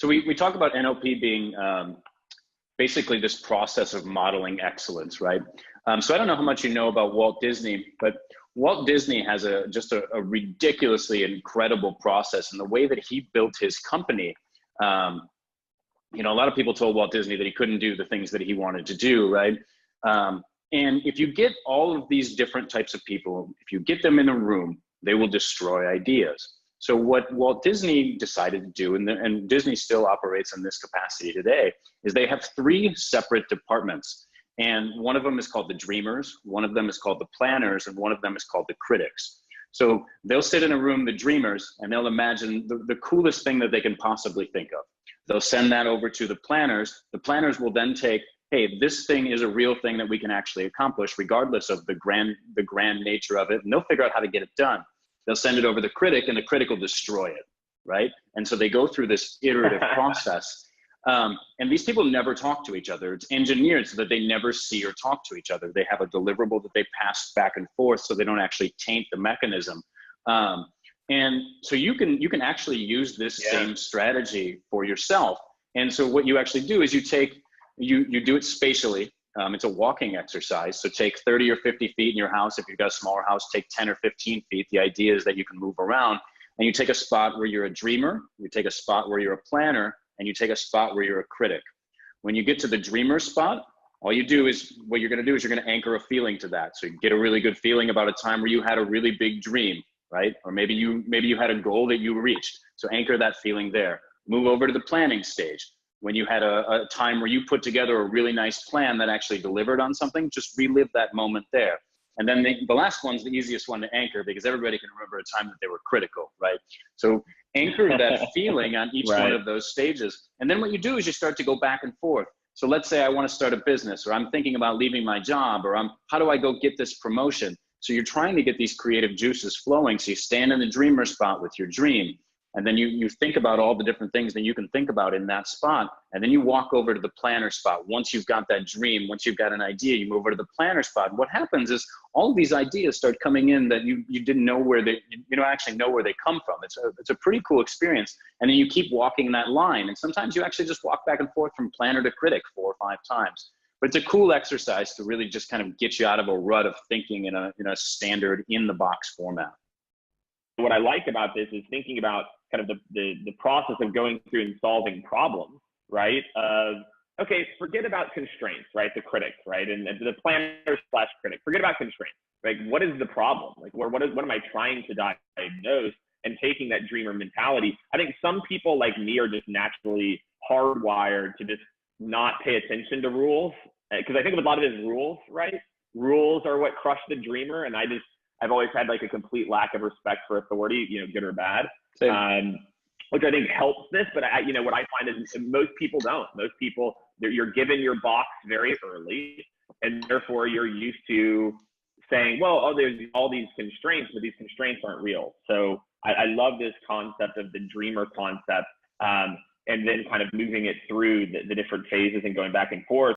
So we talk about NLP being basically this process of modeling excellence, right? So I don't know how much you know about Walt Disney, but Walt Disney has just a ridiculously incredible process, and the way that he built his company. You know, a lot of people told Walt Disney that he couldn't do the things that he wanted to do, right? And if you get all of these different types of people, if you get them in a room, they will destroy ideas. So what Walt Disney decided to do, and Disney still operates in this capacity today, is they have 3 separate departments. And one of them is called the dreamers, one of them is called the planners, and one of them is called the critics. So they'll sit in a room, the dreamers, and they'll imagine the coolest thing that they can possibly think of. They'll send that over to the planners. The planners will then take, hey, this thing is a real thing that we can actually accomplish regardless of the grand nature of it, and they'll figure out how to get it done. They'll send it over to the critic, and the critic will destroy it, right? And so they go through this iterative process. And these people never talk to each other. It's engineered so that they never see or talk to each other. They have a deliverable that they pass back and forth so they don't actually taint the mechanism. And so you can actually use this same strategy for yourself. And so what you actually do is you do it spatially. It's a walking exercise. So take 30 or 50 feet in your house. If you've got a smaller house, take 10 or 15 feet. The idea is that you can move around, and you take a spot where you're a dreamer, you take a spot where you're a planner, and you take a spot where you're a critic. When you get to the dreamer spot, what you're going to do is you're going to anchor a feeling to that. So you get a really good feeling about a time where you had a really big dream, right? Or maybe you had a goal that you reached. So anchor that feeling there. Move over to the planning stage. When you had a time where you put together a really nice plan that actually delivered on something, just relive that moment there. And then the last one's the easiest one to anchor, because everybody can remember a time that they were critical, right? So anchor that feeling on each one of those stages. And then what you do is you start to go back and forth. So let's say I want to start a business, or I'm thinking about leaving my job, or how do I go get this promotion? So you're trying to get these creative juices flowing. So you stand in the dreamer spot with your dream. And then you think about all the different things that you can think about in that spot. And then you walk over to the planner spot. Once you've got that dream, once you've got an idea, you move over to the planner spot. What happens is all of these ideas start coming in that you didn't know where you don't actually know where they come from. It's a pretty cool experience. And then you keep walking that line. And sometimes you actually just walk back and forth from planner to critic 4 or 5 times. But it's a cool exercise to really just kind of get you out of a rut of thinking in a standard in the box format. What I like about this is thinking about kind of the process of going through and solving problems, right? Okay, forget about constraints, right? The critics, right? And the planner/critic, forget about constraints. Like, what is the problem? Like, what am I trying to diagnose? And taking that dreamer mentality. I think some people like me are just naturally hardwired to just not pay attention to rules. Because I think of a lot of it as rules, right? Rules are what crush the dreamer. And I've always had like a complete lack of respect for authority, good or bad, which I think helps this. But what I find is most people don't. Most people, you're given your box very early, and therefore you're used to saying, well, there's all these constraints, but these constraints aren't real. So I love this concept of the dreamer concept, and then kind of moving it through the different phases and going back and forth.